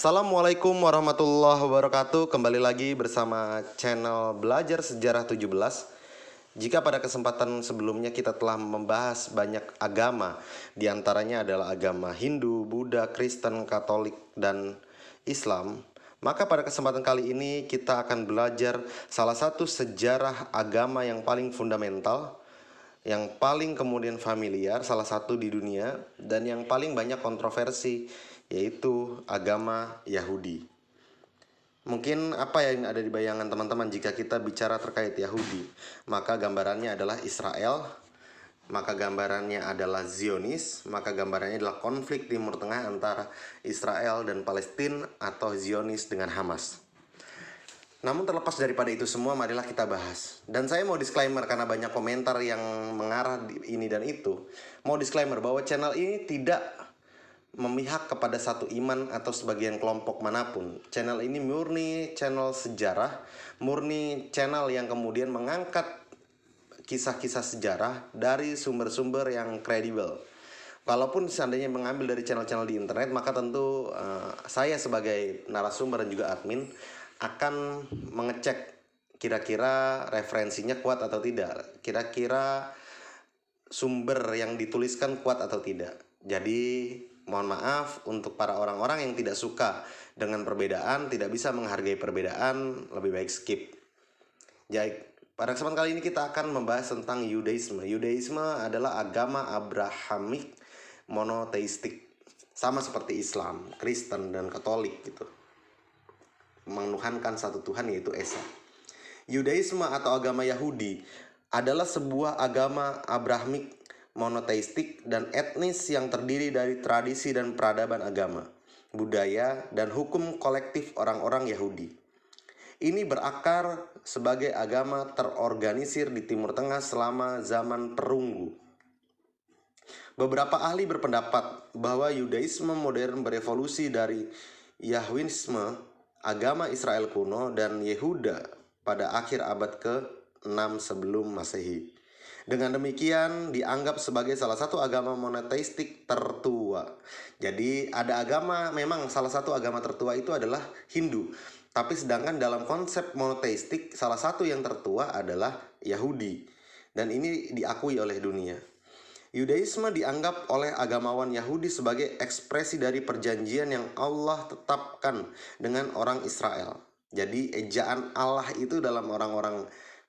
Assalamualaikum warahmatullahi wabarakatuh. Kembali lagi bersama channel Belajar Sejarah 17. Jika pada kesempatan sebelumnya kita telah membahas banyak agama, diantaranya adalah agama Hindu, Buddha, Kristen, Katolik, dan Islam, maka pada kesempatan kali ini kita akan belajar salah satu sejarah agama yang paling fundamental, yang paling kemudian familiar, salah satu di dunia, dan yang paling banyak kontroversi, yaitu agama Yahudi. Mungkin apa yang ada di bayangan teman-teman jika kita bicara terkait Yahudi? Maka gambarannya adalah Israel, maka gambarannya adalah Zionis, maka gambarannya adalah konflik Timur Tengah antara Israel dan Palestina atau Zionis dengan Hamas. Namun terlepas daripada itu semua, marilah kita bahas. Dan saya mau disclaimer karena banyak komentar yang mengarah di ini dan itu. Mau disclaimer bahwa channel ini tidak memihak kepada satu iman atau sebagian kelompok manapun. Channel ini murni channel sejarah, murni channel yang kemudian mengangkat kisah-kisah sejarah dari sumber-sumber yang kredibel. Kalaupun seandainya mengambil dari channel-channel di internet, maka tentu saya sebagai narasumber dan juga admin akan mengecek kira-kira referensinya kuat atau tidak, kira-kira sumber yang dituliskan kuat atau tidak. Jadi mohon maaf untuk para orang-orang yang tidak suka dengan perbedaan, tidak bisa menghargai perbedaan, lebih baik skip. Jadi pada kesempatan kali ini kita akan membahas tentang Yudaisme. Yudaisme adalah agama Abrahamik monoteistik, sama seperti Islam, Kristen, dan Katolik gitu, menuhankan satu Tuhan yaitu Esa. Yudaisme atau agama Yahudi adalah sebuah agama Abrahamik monoteistik dan etnis yang terdiri dari tradisi dan peradaban agama, budaya, dan hukum kolektif orang-orang Yahudi. Ini berakar sebagai agama terorganisir di Timur Tengah selama zaman perunggu. Beberapa ahli berpendapat bahwa Yudaisme modern berevolusi dari Yahwisme, agama Israel kuno, dan Yehuda pada akhir abad ke-6 sebelum Masehi. Dengan demikian dianggap sebagai salah satu agama monoteistik tertua. Jadi ada agama, memang salah satu agama tertua itu adalah Hindu. Tapi sedangkan dalam konsep monoteistik salah satu yang tertua adalah Yahudi. Dan ini diakui oleh dunia. Yudaisme dianggap oleh agamawan Yahudi sebagai ekspresi dari perjanjian yang Allah tetapkan dengan orang Israel. Jadi ejaan Allah itu dalam orang-orang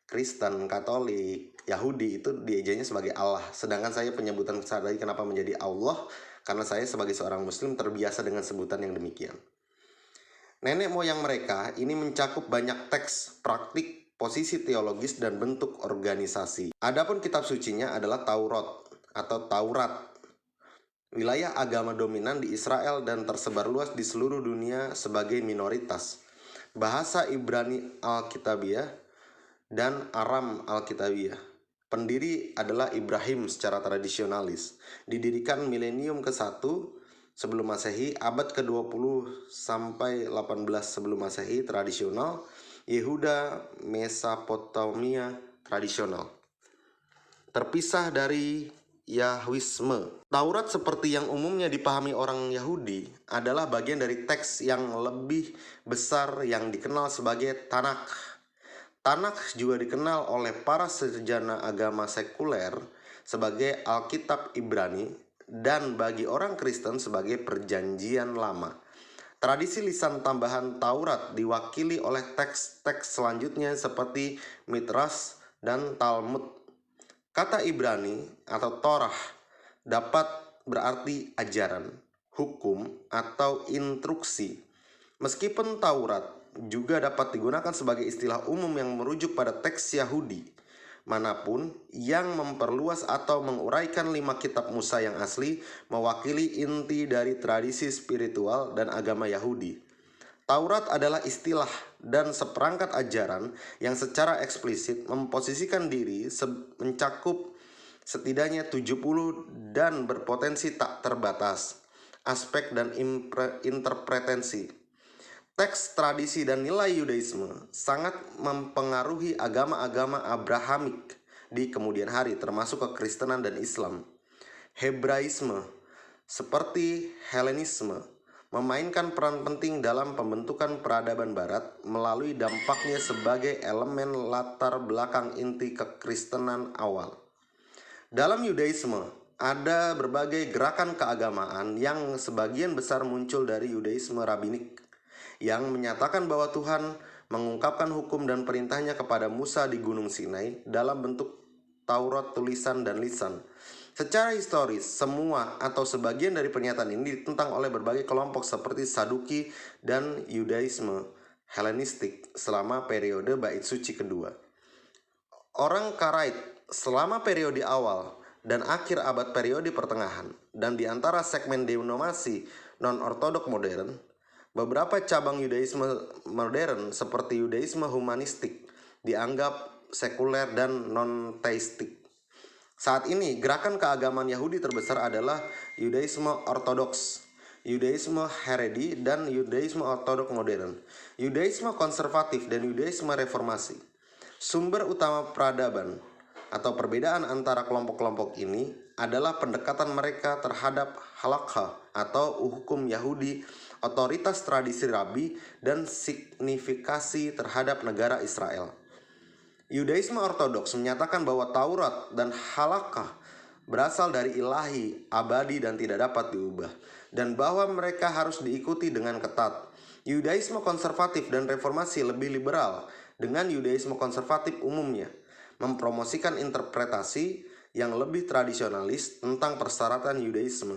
Kristen, Katolik, Yahudi itu diejanya sebagai Allah. Sedangkan saya penyebutan tadi kenapa menjadi Allah? Karena saya sebagai seorang Muslim terbiasa dengan sebutan yang demikian. Nenek moyang mereka ini mencakup banyak teks, praktik, posisi teologis, dan bentuk organisasi. Adapun kitab sucinya adalah Taurat atau Taurat. Wilayah agama dominan di Israel dan tersebar luas di seluruh dunia sebagai minoritas. Bahasa Ibrani Alkitabiyah dan Aram Alkitabiyah. Pendiri adalah Ibrahim secara tradisionalis. Didirikan milenium ke-1 sebelum Masehi, abad ke-20 sampai 18 sebelum Masehi tradisional, Yehuda Mesopotamia tradisional. Terpisah dari Yahwisme. Taurat seperti yang umumnya dipahami orang Yahudi adalah bagian dari teks yang lebih besar yang dikenal sebagai Tanakh. Tanakh juga dikenal oleh para sarjana agama sekuler sebagai Alkitab Ibrani dan bagi orang Kristen sebagai Perjanjian Lama. Tradisi lisan tambahan Taurat diwakili oleh teks-teks selanjutnya seperti Midrash dan Talmud. Kata Ibrani atau Torah dapat berarti ajaran, hukum, atau instruksi. Meskipun Taurat juga dapat digunakan sebagai istilah umum yang merujuk pada teks Yahudi manapun yang memperluas atau menguraikan 5 kitab Musa yang asli, mewakili inti dari tradisi spiritual dan agama Yahudi. Taurat adalah istilah dan seperangkat ajaran yang secara eksplisit memposisikan diri mencakup setidaknya 70 dan berpotensi tak terbatas aspek dan interpretasi. Teks, tradisi, dan nilai Yudaisme sangat mempengaruhi agama-agama Abrahamik di kemudian hari, termasuk Kekristenan dan Islam. Hebraisme seperti Helenisme memainkan peran penting dalam pembentukan peradaban Barat melalui dampaknya sebagai elemen latar belakang inti kekristenan awal. Dalam Yudaisme, ada berbagai gerakan keagamaan yang sebagian besar muncul dari Yudaisme rabbinik yang menyatakan bahwa Tuhan mengungkapkan hukum dan perintahnya kepada Musa di Gunung Sinai dalam bentuk Taurat tulisan dan lisan. Secara historis, semua atau sebagian dari pernyataan ini ditentang oleh berbagai kelompok seperti Saduki dan Yudaisme Helenistik selama periode Bait Suci kedua. Orang Karaite selama periode awal dan akhir abad periode pertengahan, dan di antara segmen denominasi non-ortodok modern, beberapa cabang Yudaisme modern seperti Yudaisme humanistik dianggap sekuler dan non-teistik. Saat ini, gerakan keagamaan Yahudi terbesar adalah Yudaisme ortodoks, Yudaisme Haredi, dan Yudaisme ortodok modern, Yudaisme konservatif, dan Yudaisme reformasi. Sumber utama peradaban atau perbedaan antara kelompok-kelompok ini adalah pendekatan mereka terhadap halakha atau hukum Yahudi, otoritas tradisi rabi, dan signifikasi terhadap negara Israel. Yudaisme ortodoks menyatakan bahwa Taurat dan halakha berasal dari ilahi, abadi, dan tidak dapat diubah, dan bahwa mereka harus diikuti dengan ketat. Yudaisme konservatif dan reformasi lebih liberal dengan Yudaisme konservatif umumnya mempromosikan interpretasi yang lebih tradisionalis tentang persyaratan Yudaisme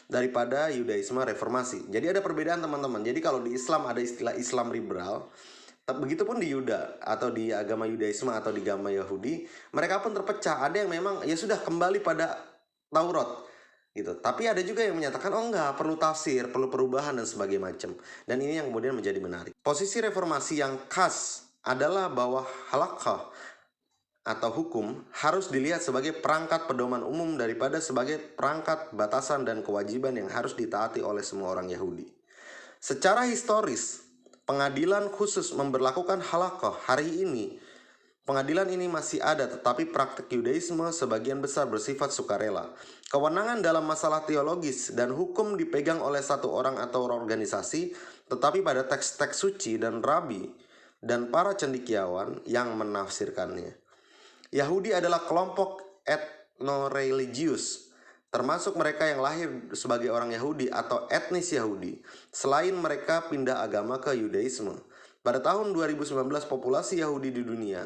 daripada Yudaisme reformasi. Jadi ada perbedaan, teman-teman. Jadi kalau di Islam ada istilah Islam liberal, begitupun di Yuda atau di agama Yudaisme atau di agama Yahudi, mereka pun terpecah. Ada yang memang ya sudah kembali pada Taurat gitu. Tapi ada juga yang menyatakan oh enggak, perlu tafsir, perlu perubahan dan sebagainya macam. Dan ini yang kemudian menjadi menarik. Posisi reformasi yang khas adalah bahwa halakha atau hukum harus dilihat sebagai perangkat pedoman umum daripada sebagai perangkat batasan dan kewajiban yang harus ditaati oleh semua orang Yahudi. Secara historis, pengadilan khusus memberlakukan halakha hari ini. Pengadilan ini masih ada, tetapi praktik Yudaisme sebagian besar bersifat sukarela. Kewenangan dalam masalah teologis dan hukum dipegang oleh satu orang atau organisasi, tetapi pada teks-teks suci dan rabi dan para cendekiawan yang menafsirkannya. Yahudi adalah kelompok etno-religius, termasuk mereka yang lahir sebagai orang Yahudi atau etnis Yahudi, selain mereka pindah agama ke Yudaisme. Pada tahun 2019, populasi Yahudi di dunia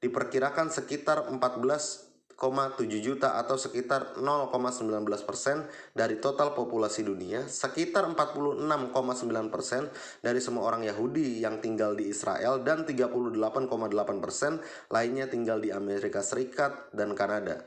diperkirakan sekitar 14,7 juta atau sekitar 0,19% dari total populasi dunia, sekitar 46,9% dari semua orang Yahudi yang tinggal di Israel, dan 38,8% lainnya tinggal di Amerika Serikat dan Kanada.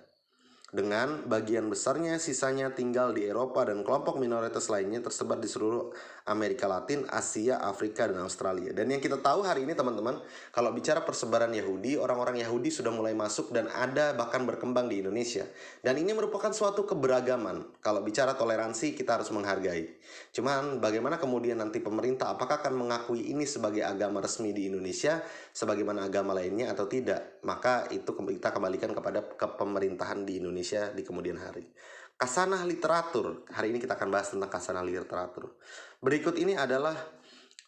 Dengan bagian besarnya sisanya tinggal di Eropa dan kelompok minoritas lainnya tersebar di seluruh Amerika Latin, Asia, Afrika, dan Australia. Dan yang kita tahu hari ini, teman-teman, kalau bicara persebaran Yahudi, orang-orang Yahudi sudah mulai masuk dan ada bahkan berkembang di Indonesia. Dan ini merupakan suatu keberagaman. Kalau bicara toleransi, kita harus menghargai. Cuman bagaimana kemudian nanti pemerintah apakah akan mengakui ini sebagai agama resmi di Indonesia sebagaimana agama lainnya atau tidak? Maka itu kita kembalikan kepada kepemerintahan di Indonesia di kemudian hari. Khasanah literatur. Hari ini kita akan bahas tentang khasanah literatur. Berikut ini adalah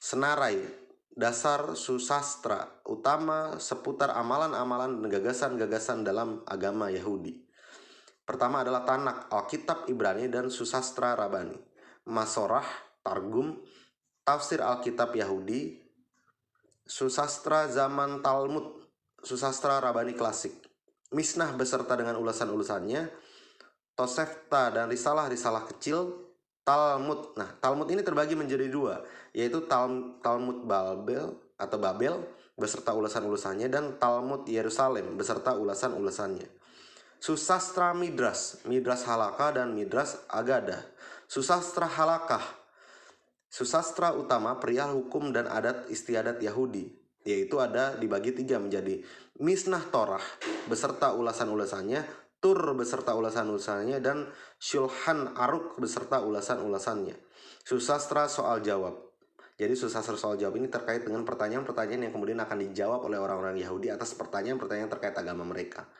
senarai dasar susastra utama seputar amalan-amalan dan gagasan-gagasan dalam agama Yahudi. Pertama adalah Tanak, Alkitab Ibrani dan susastra Rabani, Masorah, Targum, tafsir Alkitab Yahudi, susastra zaman Talmud, susastra Rabani klasik, Misnah beserta dengan ulasan-ulasannya, Tosefta dan risalah-risalah kecil, Talmud. Nah, Talmud ini terbagi menjadi dua, yaitu Talmud Babel atau Babel beserta ulasan-ulasannya dan Talmud Yerusalem beserta ulasan-ulasannya. Susastra Midras, Midras Halakha dan Midras Agada. Susastra Halakah, susastra utama perihal hukum dan adat istiadat Yahudi, yaitu ada dibagi tiga menjadi Misnah Torah beserta ulasan-ulasannya, Tur beserta ulasan-ulasannya, dan Shulchan Aruch beserta ulasan-ulasannya. Susastra soal jawab. Jadi susastra soal jawab ini terkait dengan pertanyaan-pertanyaan yang kemudian akan dijawab oleh orang-orang Yahudi atas pertanyaan-pertanyaan terkait agama mereka.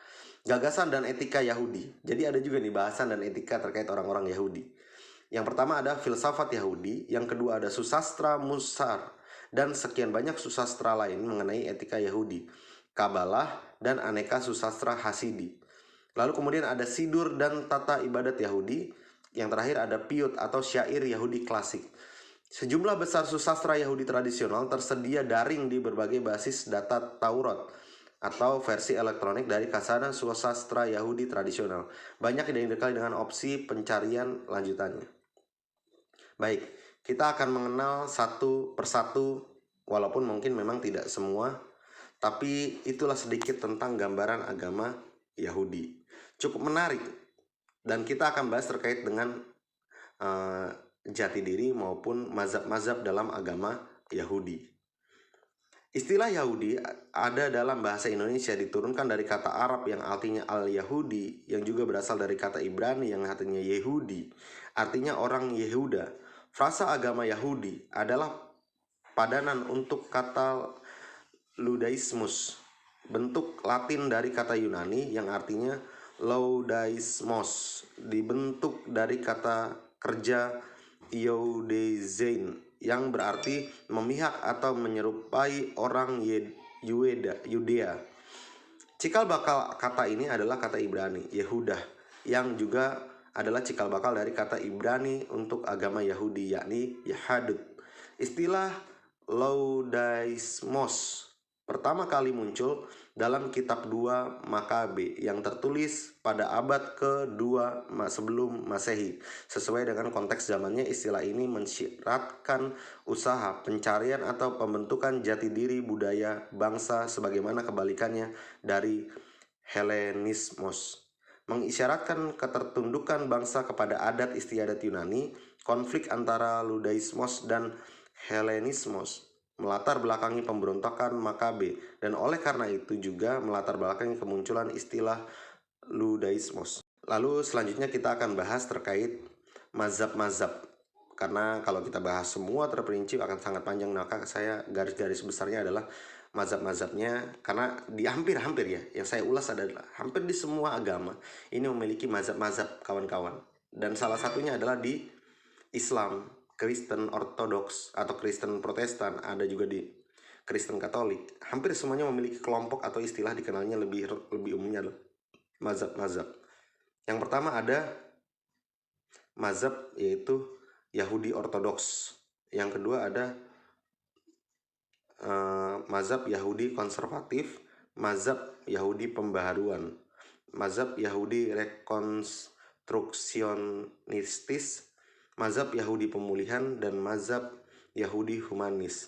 Gagasan dan etika Yahudi. Jadi ada juga nih bahasan dan etika terkait orang-orang Yahudi. Yang pertama ada filsafat Yahudi, yang kedua ada susastra Musar, dan sekian banyak susastra lain mengenai etika Yahudi, Kabalah, dan aneka susastra Hasidi. Lalu kemudian ada sidur dan tata ibadat Yahudi. Yang terakhir ada piyut atau syair Yahudi klasik. Sejumlah besar susastra Yahudi tradisional tersedia daring di berbagai basis data Taurat atau versi elektronik dari Kasana Susastra Yahudi tradisional. Banyak identikal dengan opsi pencarian lanjutannya. Baik, kita akan mengenal satu persatu, walaupun mungkin memang tidak semua, tapi itulah sedikit tentang gambaran agama Yahudi. Cukup menarik, dan kita akan bahas terkait dengan jati diri maupun mazhab-mazhab dalam agama Yahudi. Istilah Yahudi ada dalam bahasa Indonesia diturunkan dari kata Arab yang artinya al-Yahudi, yang juga berasal dari kata Ibrani yang artinya Yehudi, artinya orang Yehuda. Frasa agama Yahudi adalah padanan untuk kata Ludaismus, bentuk Latin dari kata Yunani yang artinya Laudaismos, dibentuk dari kata kerja Ioudezein yang berarti memihak atau menyerupai orang Yudea. Cikal bakal kata ini adalah kata Ibrani, Yehudah, yang juga adalah cikal bakal dari kata Ibrani untuk agama Yahudi, yakni Yahadut. Istilah Laudaismos pertama kali muncul dalam kitab 2 Makabe yang tertulis pada abad ke-2 sebelum Masehi. Sesuai dengan konteks zamannya, istilah ini mensyaratkan usaha pencarian atau pembentukan jati diri budaya bangsa sebagaimana kebalikannya dari Helenismos. Mengisyaratkan ketertundukan bangsa kepada adat istiadat Yunani, konflik antara Ludaismos dan Helenismos melatar belakangi pemberontakan Makabe, dan oleh karena itu juga melatar belakangi kemunculan istilah Ludaismos. Lalu selanjutnya kita akan bahas terkait mazhab-mazhab, karena kalau kita bahas semua terperinci akan sangat panjang, maka saya garis-garis besarnya adalah mazhab-mazhabnya, karena di hampir-hampir ya, yang saya ulas adalah hampir di semua agama ini memiliki mazhab-mazhab kawan-kawan, dan salah satunya adalah di Islam, Kristen Ortodoks atau Kristen Protestan, ada juga di Kristen Katolik. Hampir semuanya memiliki kelompok atau istilah dikenalnya lebih umumnya adalah mazhab-mazhab. Yang pertama ada mazhab yaitu Yahudi Ortodoks. Yang kedua ada mazhab Yahudi Konservatif, mazhab Yahudi Pembaharuan, mazhab Yahudi Rekonstruksionistis, mazhab Yahudi Pemulihan, dan mazhab Yahudi Humanis.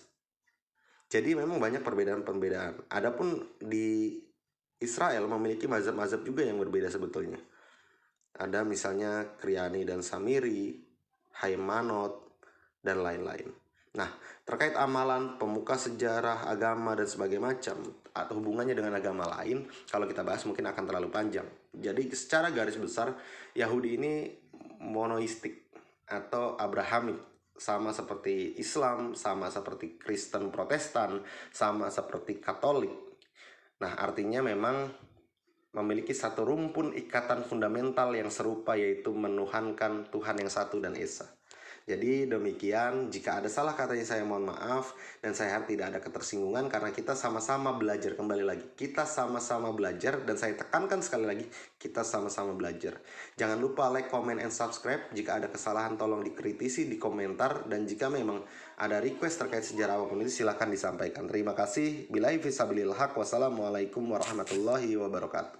Jadi memang banyak perbedaan-perbedaan. Adapun di Israel memiliki mazhab-mazhab juga yang berbeda sebetulnya. Ada misalnya Kriani dan Samiri, Haimanot, dan lain-lain. Nah, terkait amalan, pemuka sejarah, agama, dan sebagainya macam, atau hubungannya dengan agama lain, kalau kita bahas mungkin akan terlalu panjang. Jadi secara garis besar, Yahudi ini monoistik atau Abrahamik, sama seperti Islam, sama seperti Kristen Protestan, sama seperti Katolik. Nah, artinya memang memiliki satu rumpun ikatan fundamental yang serupa, yaitu menuhankan Tuhan yang satu dan esa. Jadi demikian, jika ada salah katanya saya mohon maaf, dan saya harap tidak ada ketersinggungan karena kita sama-sama belajar. Kembali lagi, kita sama-sama belajar, dan saya tekankan sekali lagi, kita sama-sama belajar. Jangan lupa like, comment, and subscribe. Jika ada kesalahan tolong dikritisi di komentar, dan jika memang ada request terkait sejarah apapun itu silahkan disampaikan. Terima kasih. Billahi fisabilil haq. Wassalamualaikum warahmatullahi wabarakatuh.